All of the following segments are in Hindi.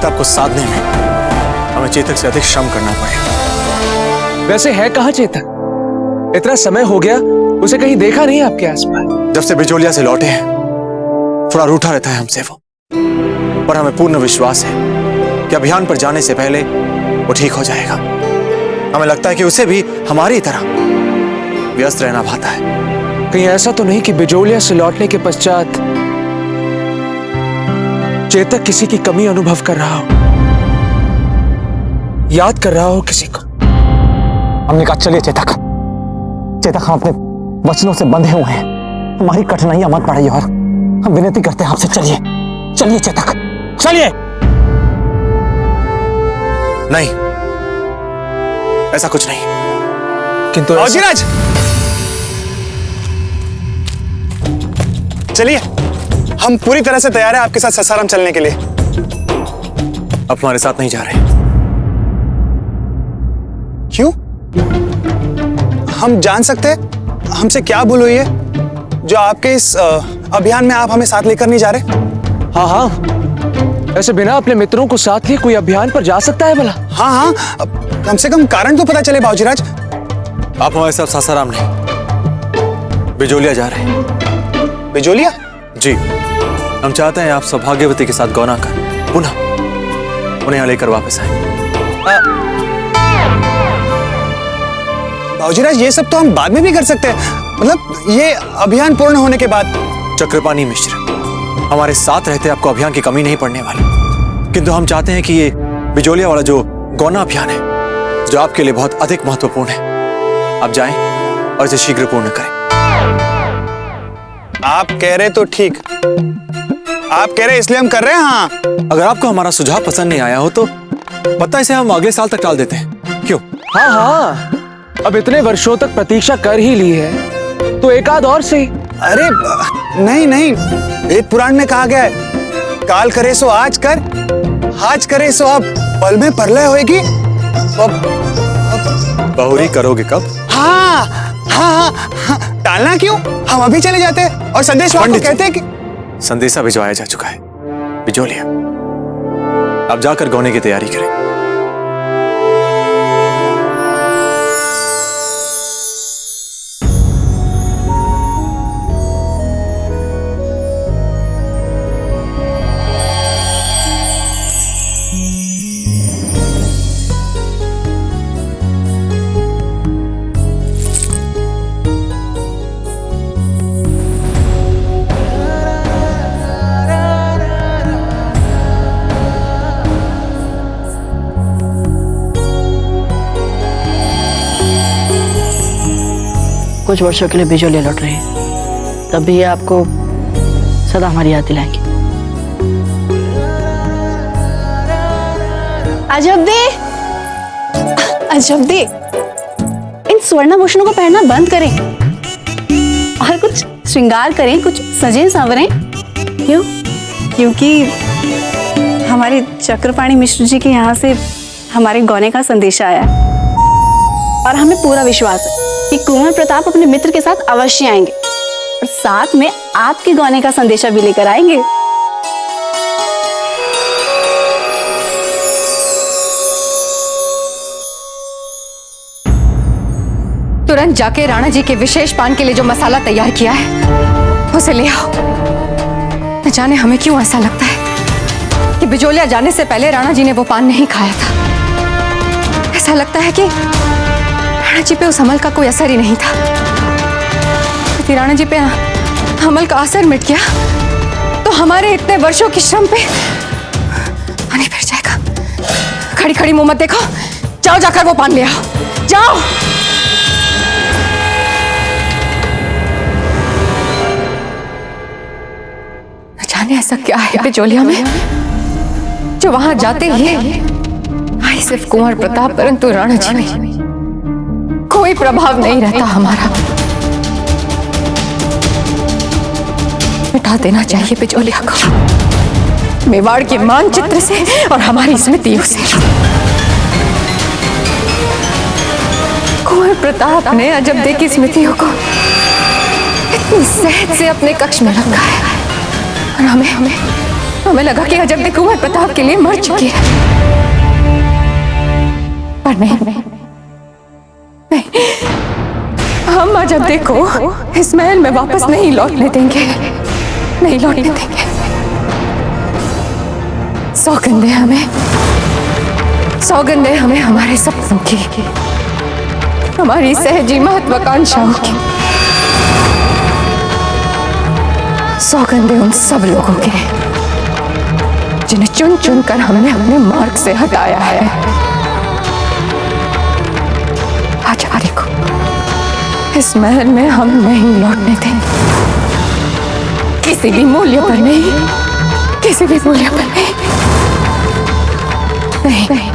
लगता है आपको साधने में हमें चेतक से अधिक श्रम करना पड़ेगा। वैसे है कहाँ चेतक? इतना समय हो गया, उसे कहीं देखा नहीं आपके आसपास। जब से बिजोलिया से लौटे हैं थोड़ा रूठा रहता है हमसे वो, पर हमें पूर्ण विश्वास है कि अभियान पर जाने से पहले वो ठीक हो जाएगा। हमें लगता है कि उसे भी हमारी तरह व्यस्त रहना भाता है। कहीं ऐसा तो नहीं कि बिजोलिया से लौटने के पश्चात चेतक किसी की कमी अनुभव कर रहा हो, याद कर रहा हो किसी को? हमने कहा चलिए चेतक, चेतक हम अपने वचनों से बंधे हुए हैं, हमारी कठिनाइयां मत बढ़ाइए और हम विनती करते हैं आपसे, चलिए चलिए चेतक चलिए। नहीं, ऐसा कुछ नहीं। किंतु बाबूजीराज, चलिए, हम पूरी तरह से तैयार हैं आपके साथ सासाराम चलने के लिए। आप हमारे साथ नहीं जा रहे। क्यों? हम जान सकते हैं हमसे क्या भूल हुई है जो आपके इस अभियान में आप हमें साथ लेकर नहीं जा रहे? हाँ हाँ, ऐसे बिना अपने मित्रों को साथ लिए कोई अभियान पर जा सकता है भला? हाँ हाँ, कम से कम कारण तो पता चले बाबूजीराज। आप हमारे साथ सासाराम नहीं, बिजोलिया जा रहे हैं। बिजोलिया? जी, हम चाहते हैं आप सौभाग्यवती के साथ गौना कर पुनः उन्हें यहाँ लेकर वापस आए। बाबूजीराज, ये सब तो हम बाद में भी कर सकते हैं, मतलब ये अभियान पूर्ण होने के बाद। चक्रपाणी मिश्र, हमारे साथ रहते आपको अभियान की कमी नहीं पड़ने वाली, किंतु हम चाहते हैं कि ये बिजोलिया वाला जो गौना अभियान है, जो आपके लिए बहुत अधिक महत्वपूर्ण है, आप जाएं और इसे शीघ्र पूर्ण करें। आप कह रहे तो ठीक, आप कह रहे इसलिए हम कर रहे हैं। हाँ, अगर आपको हमारा सुझाव पसंद नहीं आया हो तो पता है इसे हम अगले साल तक टाल देते हैं, क्यों? हाँ हाँ, अब इतने वर्षों तक प्रतीक्षा कर ही ली है तो एक आध और सही। अरे नहीं नहीं, वेद पुराण में कहा गया है, काल करे सो आज कर, आज करे सो अब, पल में प्रलय होएगी। बहुरी करोगे कब? हाँ हाँ हाँ, टालना क्यों, हम अभी चले जाते हैं और संदेश वाहक को कहते हैं कि संदेशा भिजवाया जा चुका है। बिजोलिया, आप जाकर गौने की तैयारी करें। कुछ वर्षों के लिए बिजोलिया लौट रहे हैं, तब भी ये आपको सदा हमारी याद दिलाएंगे। अजब दे, अजब दे, इन स्वर्णाभूषणों को पहनना बंद करें और कुछ श्रृंगार करें, कुछ सजें संवरें। क्यों? क्योंकि हमारे चक्रपाणी मिश्र जी के यहाँ से हमारे गौने का संदेशा आया और हमें पूरा विश्वास है कि कुंवर प्रताप अपने मित्र के साथ अवश्य आएंगे और साथ में आपके गौने का संदेशा भी लेकर आएंगे। तुरंत जाके राणा जी के विशेष पान के लिए जो मसाला तैयार किया है उसे ले आओ। न जाने हमें क्यों ऐसा लगता है कि बिजोलिया जाने से पहले राणा जी ने वो पान नहीं खाया था। ऐसा लगता है कि राणा जी पे उस अमल का कोई असर ही नहीं था। यदि राणा जी पे अमल का असर मिट गया तो हमारे इतने वर्षों की श्रम पे पानी फिर जाएगा। खड़ी खड़ी मुंह मत देखो, जाओ जाकर वो पान ले आओ, जाओ। न जाने ऐसा क्या है बिजोलिया में जो वहां जाते ही आई सिर्फ कुंवर प्रताप परंतु राणा जी में कोई प्रभाव नहीं रहता हमारा। मिटा देना चाहिए बिजोलिया को मेवाड़ के मानचित्र से और हमारी स्मृतियों से। कुंवर प्रताप ने अजब दे की स्मृतियों को इतनी सहज से अपने कक्ष में रखा है और हमें लगा कि अजब देख कुंवर प्रताप के लिए मर चुकी है, पर नहीं, हम अजब देखो इस महल में वापस नहीं लौटने देंगे, नहीं लौटने देंगे। सौगंध है हमें, सौगंध है हमें हमारे सपनों की, हमारी सहजी महत्वाकांक्षाओं की, सौगंध है उन सब लोगों के जिन्हें चुन चुन कर हमने अपने मार्ग से हटाया है। आज हमारे को इस महल में हम नहीं लौटने देंगे, किसी भी मूल्य पर नहीं, किसी भी मूल्य पर नहीं, नहीं।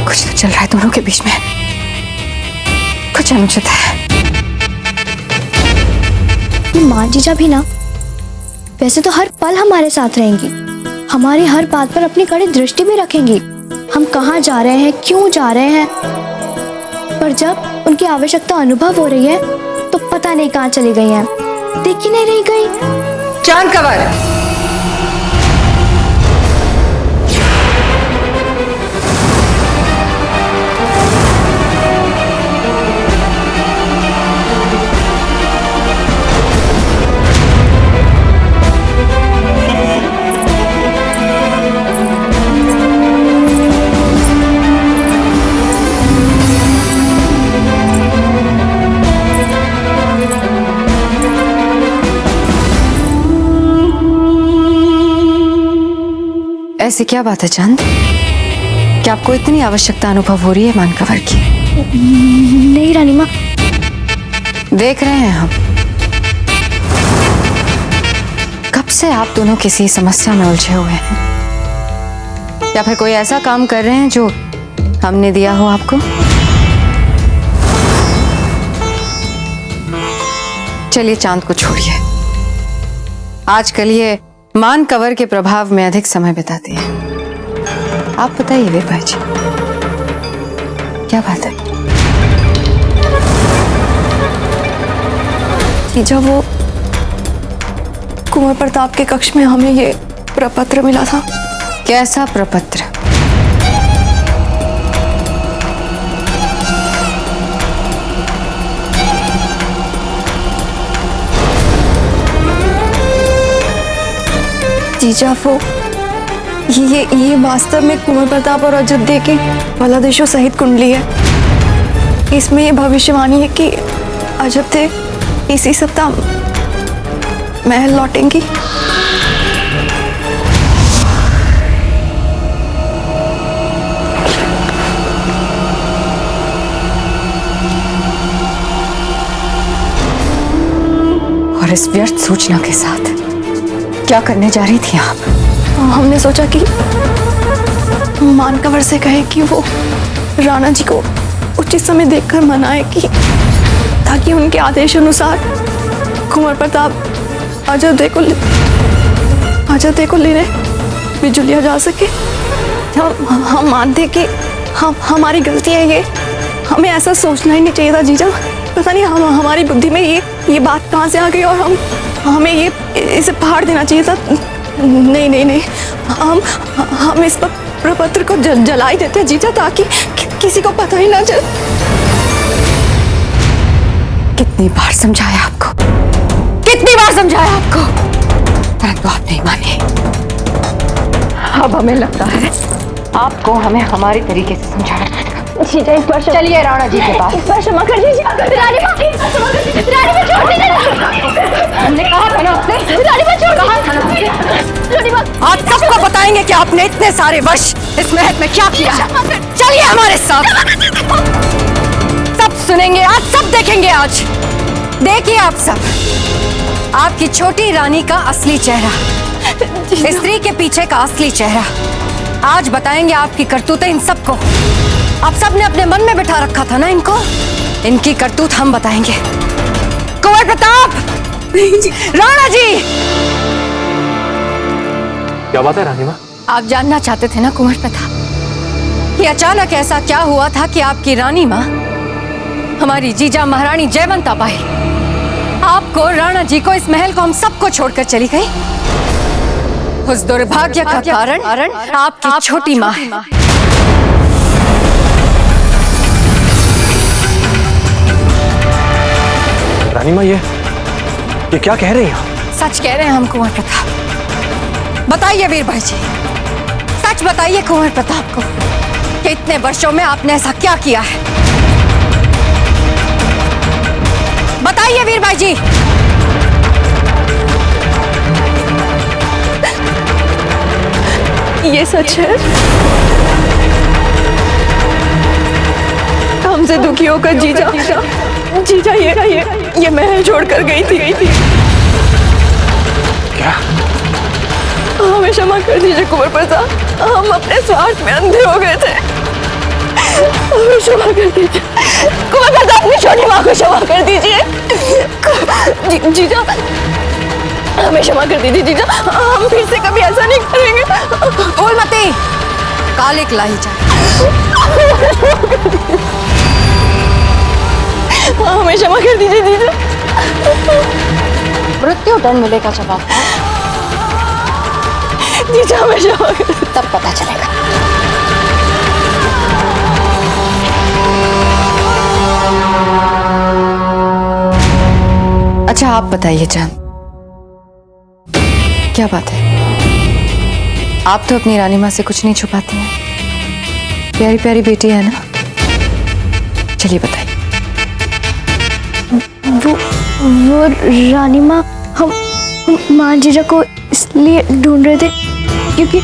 कुछ तो चल रहा है दोनों के बीच में, कुछ अनुचित है। ये माँ जीजा भी ना वैसे तो हर पल हमारे साथ रहेंगी, हमारी हर बात पर अपनी कड़ी दृष्टि भी रखेंगी, हम कहाँ जा रहे हैं, क्यों जा रहे हैं। पर जब उनकी आवश्यकता अनुभव हो रही है तो पता नहीं कहाँ चली गई हैं, दिख ही नहीं रही गई। चांद कवर, ऐसी क्या बात है चांद, क्या आपको इतनी आवश्यकता अनुभव हो रही है मानकवर की? नहीं रानी माँ, देख रहे हैं हम कब से आप दोनों किसी समस्या में उलझे हुए हैं, या फिर कोई ऐसा काम कर रहे हैं जो हमने दिया हो आपको। चलिए चांद को छोड़िए, आजकल ये मान कवर के प्रभाव में अधिक समय बिताते हैं। आप बताइए विभा जी, क्या बात है? जीजा, वो कुंवर प्रताप के कक्ष में हमें ये प्रपत्र मिला था। कैसा प्रपत्र? जीजा, वो ये वास्तव में कुंवर प्रताप और अयोध्या के फलादेशों सहित कुंडली है। इसमें ये भविष्यवाणी है कि अयोध्या इसी सप्ताह महल लौटेंगी। और इस व्यर्थ सूचना के साथ क्या करने जा रही थी आप? हमने सोचा कि मानकवर से कहे कि वो राणा जी को उचित समय देखकर मनाए, कि ताकि उनके आदेश अनुसार कुंवर प्रताप अयोध्या को लेने बिजुलिया जा सके। हम मानते कि हमारी गलती है ये, हमें ऐसा सोचना ही नहीं चाहिए था जीजा। पता नहीं हमारी बुद्धि में ये बात कहाँ से आ गई, और हमें इसे फाड़ देना चाहिए था। नहीं, हम इस प्रपत्र को जला ही देते हैं जीजा, ताकि किसी को पता ही ना चले। कितनी बार समझाया आपको, कितनी बार समझाया आपको, परंतु आप नहीं माने। अब हमें लगता है आपको हमें हमारे तरीके से समझाना पड़ेगा। जीजा, इस बार चलिए राणा जी के पास। इस बार क्षमा कर दीजिए। रानी माँ, रानी माँ छोड़ दीजिए। हमने कहा था ना आपसे, रानी माँ छोड़ कहा था ना आपसे। रानी माँ, आज सबको बताएंगे कि आपने इतने सारे वर्ष इस महल में क्या किया है। चलिए हमारे साथ, सब सुनेंगे आज, सब देखेंगे आज। देखिए आप सब, आपकी छोटी रानी का असली चेहरा, स्त्री के पीछे का असली चेहरा आज बताएंगे। आपकी करतूतें इन सबको, आप सबने अपने मन में बिठा रखा था ना इनको, इनकी करतूत हम बताएंगे। कुंवर प्रताप, राणा जी, क्या बात है रानी माँ? आप जानना चाहते थे ना कुंवर प्रताप कि अचानक ऐसा क्या हुआ था कि आपकी रानी माँ हमारी जीजा महारानी जयवंता बाई आपको, राणा जी को, इस महल को, हम सबको छोड़कर चली गई। उस दुर्भाग्य का कारण आपकी छोटी माँ है। रानी माँ, ये क्या कह रही हैं? सच कह रहे हैं हम कुंवर प्रताप। बताइए वीर भाई जी, सच बताइए कुंवर प्रताप को कि इतने वर्षों में आपने ऐसा क्या किया है। बताइए वीर भाई जी। ये सच है, हमसे दुखी होकर जीजा ये महल छोड़कर गई थी। क्या? हमें क्षमा कर दीजिए कुंवर प्रताप, हम अपने स्वार्थ में अंधे हो गए थे। हमें क्षमा कर दीजिए कुंवर प्रताप, अपनी छोटी माँ को क्षमा कर दीजिए। जीजा हमें क्षमा कर दीजिए जीजा, हम फिर से कभी ऐसा नहीं करेंगे। बोल मती, काले लाई जाए। हमें क्षमा कर दीजिए जीजा। मृत्यु दंड मिलेगा जब आपको, जीजा हमें क्षमा कर, तब पता चलेगा। अच्छा आप बताइए जान, क्या बात है? आप तो अपनी रानी माँ से कुछ नहीं छुपाती हैं। प्यारी प्यारी बेटी है ना, चलिए बताइए। वो रानी माँ, हम माँ जीजा को इसलिए ढूंढ रहे थे क्योंकि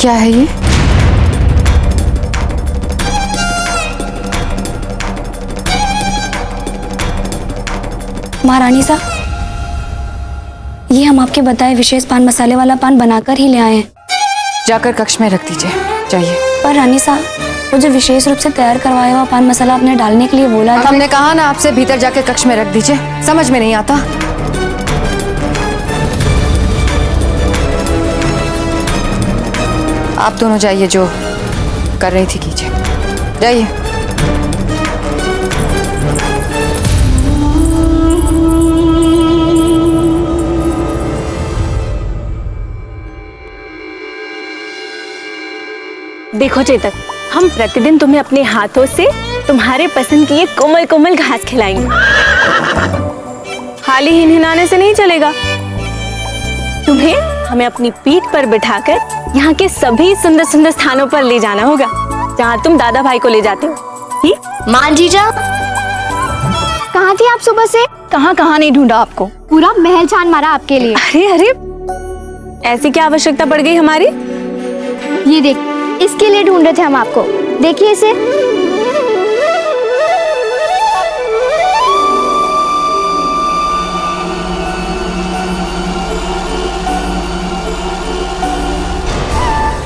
क्या है ये? महारानी साहब, ये हम आपके बताए विशेष पान मसाले वाला पान बनाकर ही ले आए हैं। जाकर कक्ष में रख दीजिए, जाइए। पर रानी साहब, वो जो विशेष रूप से तैयार करवाया हुआ पान मसाला आपने डालने के लिए बोला था। हमने कहा ना आपसे भीतर जाकर कक्ष में रख दीजिए, समझ में नहीं आता। आप दोनों जाइए, जो कर रही थी कीजिए, जाइए। देखो चेतक, हम प्रतिदिन तुम्हें अपने हाथों से तुम्हारे पसंद की ये कोमल कोमल घास खिलाएंगे। खाली ही हिलाने से नहीं चलेगा, तुम्हें हमें अपनी पीठ पर बिठाकर यहाँ के सभी सुंदर सुंदर स्थानों पर ले जाना होगा जहाँ तुम दादा भाई को ले जाते हो। ठीक? माँ जीजा, कहाँ थी आप सुबह से? कहाँ कहाँ नहीं ढूंढा आपको, पूरा महल छान मारा आपके लिए। अरे अरे, ऐसी क्या आवश्यकता पड़ गई हमारी? ये देख, इसके लिए ढूंढ रहे थे हम आपको, देखिए इसे।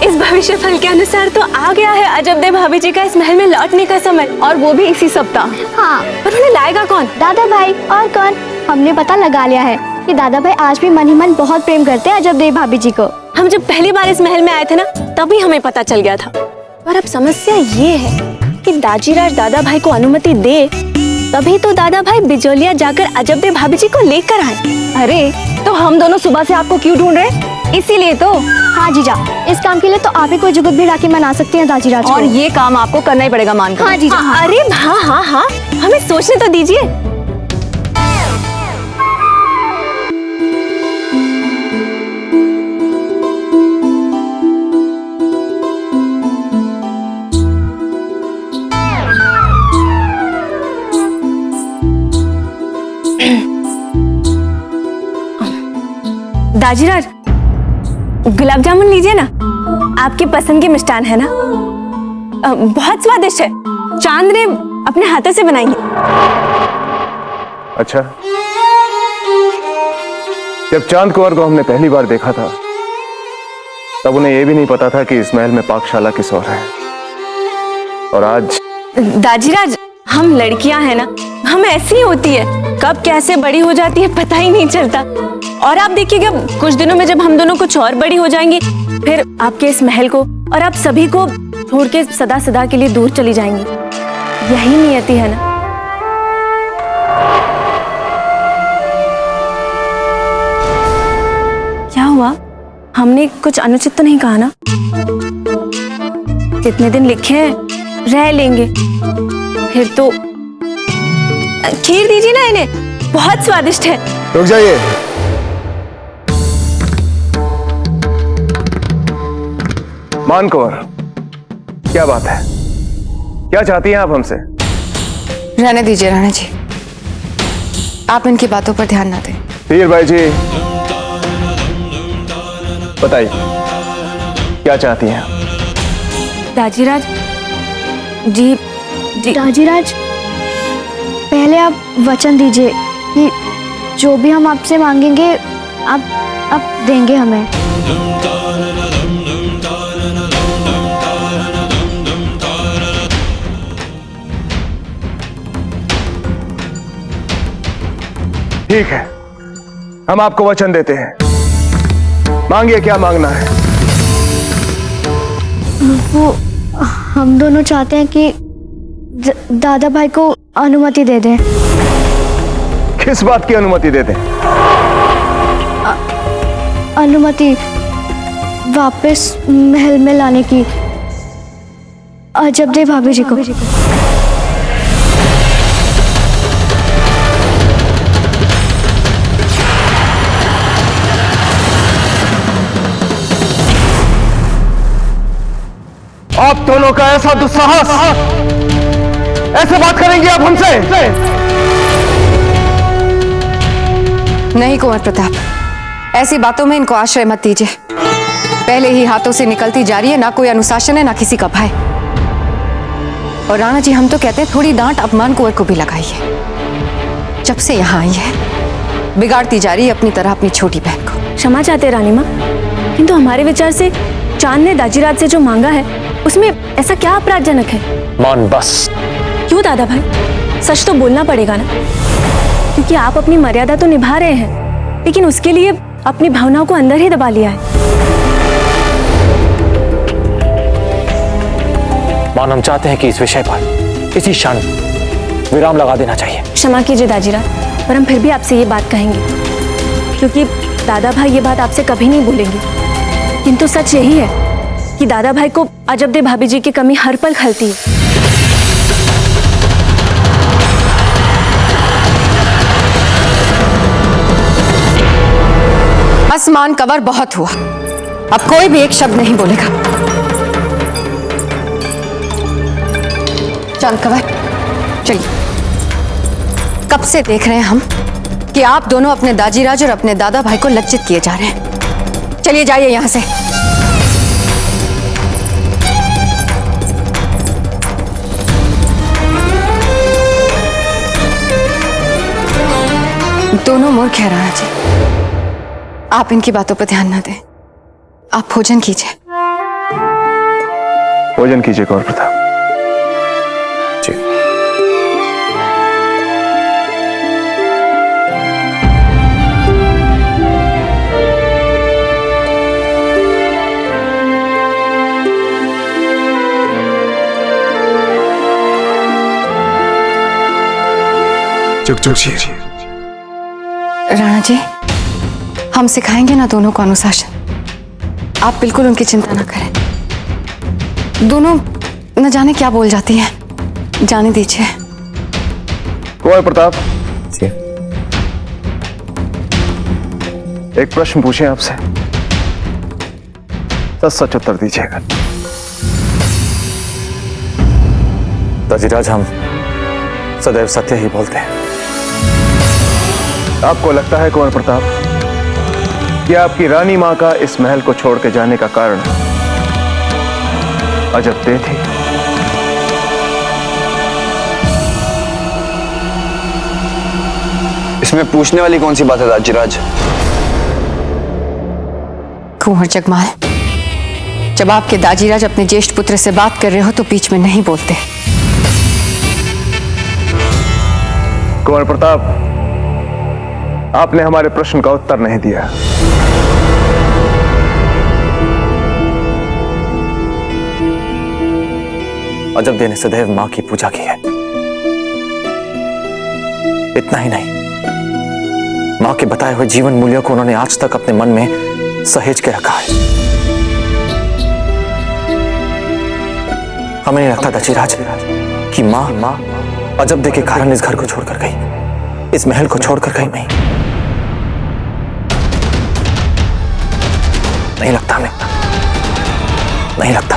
इस भविष्य फल के अनुसार तो आ गया है अजबदेव भाभी जी का इस महल में लौटने का समय, और वो भी इसी सप्ताह। हाँ, पर उन्हें लाएगा कौन? दादा भाई। और कौन? हमने पता लगा लिया है कि दादा भाई आज भी मन ही मन बहुत प्रेम करते हैं अजबदेव भाभी जी को। हम जब पहली बार इस महल में आए थे ना, तभी हमें पता चल गया था। पर अब समस्या ये है कि दाजीराज दादा भाई को अनुमति दे, तभी तो दादा भाई बिजोलिया जाकर अजबदेव भाभी जी को लेकर आए। अरे तो हम दोनों सुबह से आपको क्यों ढूंढ रहे? इसीलिए तो। हाँ जीजा, इस काम के लिए तो आप ही कोई जुगत भिड़ा के मना सकती हैं दाजीराज को। और ये काम आपको करना ही पड़ेगा, मानकर। हाँ जीजा। हाँ। अरे हाँ हाँ हाँ, हमें सोचने तो दीजिए। दाजीराज, गुलाब जामुन लीजिए ना, आपकी पसंद के मिष्ठान है ना, बहुत स्वादिष्ट है। चांद ने अपने हाथों से बनाई है। अच्छा, जब चांद कुंवर को हमने पहली बार देखा था तब उन्हें यह भी नहीं पता था कि इस महल में पाकशाला किस और है। और आज दाजीराज, हम लड़कियां हैं ना, हम ऐसी ही होती है, कब कैसे बड़ी हो जाती है पता ही नहीं चलता। और आप देखिएगा कुछ दिनों में जब हम दोनों कुछ और बड़ी हो जाएंगी, फिर आपके इस महल को और आप सभी को छोड़ के सदा सदा के लिए दूर चली जाएंगी। यही नियति है ना। क्या हुआ? हमने कुछ अनुचित तो नहीं कहा ना? कितने दिन लिखे हैं, रह लेंगे। फिर तो खीर दीजिए ना इन्हें, बहुत स्वादिष्ट है। रुक जाइए। मान कौर, क्या बात है? क्या चाहती हैं आप हमसे? रहने दीजिए राणा जी, आप इनकी बातों पर ध्यान ना दें। हीर भाई जी, बताइए क्या चाहती हैं? दाजीराज जी, दाजीराज, पहले आप वचन दीजिए कि जो भी हम आपसे मांगेंगे आप देंगे हमें। ठीक है, हम आपको वचन देते हैं। मांगिए, क्या मांगना है? वो हम दोनों चाहते हैं कि दादा भाई को अनुमति दे दें। किस बात की अनुमति दे दें? अनुमति वापस महल में लाने की, अजब दे भाभी जी को। आप दोनों का ऐसा दुस्साहस, ऐसे बात करेंगे आप हमसे? नहीं कुंवर प्रताप, ऐसी बातों में इनको आश्रय मत दीजिए। पहले ही हाथों से निकलती जा रही है, ना कोई अनुशासन है ना किसी का भय। और राणा जी, हम तो कहते हैं थोड़ी डांट अपमान कुंवर को भी लगाई है। जब से यहाँ आई है बिगाड़ती जा रही है अपनी तरह अपनी छोटी बहन को। क्षमा चाहते हैं रानी माँ, किंतु हमारे विचार से चांद ने दाजीराज से जो मांगा है उसमें ऐसा क्या अपराधजनक है? मान बस। क्यों दादा भाई, सच तो बोलना पड़ेगा ना, क्योंकि आप अपनी मर्यादा तो निभा रहे हैं, लेकिन उसके लिए अपनी भावनाओं को अंदर ही दबा लिया है। मान, हम चाहते हैं कि इस विषय पर इसी क्षण विराम लगा देना चाहिए। क्षमा कीजिए दाजीराज, पर हम फिर भी आपसे ये बात कहेंगे, क्योंकि दादा भाई ये बात आपसे कभी नहीं भूलेंगे। किंतु सच यही है कि दादा भाई को अजब दे भाभी जी की कमी हर पल खलती है। आसमान कवर बहुत हुआ, अब कोई भी एक शब्द नहीं बोलेगा। चांद कवर, चलिए। कब से देख रहे हैं हम कि आप दोनों अपने दाजीराज और अपने दादा भाई को लज्जित किए जा रहे हैं। चलिए जाइए यहां से। दोनों मूर्ख हैं राणा जी, आप इनकी बातों पर ध्यान न दें। आप भोजन कीजिए। भोजन कीजिए कुंवर प्रताप जी। चुप चुप। राणा जी, हम सिखाएंगे ना दोनों को अनुशासन। आप बिल्कुल उनकी चिंता ना करें। दोनों न जाने क्या बोल जाती हैं, जाने दीजिए। कुंवर प्रताप, एक प्रश्न पूछें आपसे, सच सच उत्तर दीजिएगा। दाजीराज, हम सदैव सत्य ही बोलते हैं। आपको लगता है कुंवर प्रताप कि आपकी रानी मां का इस महल को छोड़ के जाने का कारण अजब दे थी? इसमें पूछने वाली कौन सी बात है दाजीराज? कुंवर जगमाल, जब आपके दाजीराज अपने ज्येष्ठ पुत्र से बात कर रहे हो तो बीच में नहीं बोलते। कुंवर प्रताप, आपने हमारे प्रश्न का उत्तर नहीं दिया। अजब ने सदैव मां की पूजा की है। इतना ही नहीं, मां के बताए हुए जीवन मूल्यों को उन्होंने आज तक अपने मन में सहेज के रखा है। हमें नहीं लगता दजीराज कि मां अजब के कारण इस घर को छोड़कर गई, इस महल को छोड़कर गई नहीं लगता हमें, नहीं लगता।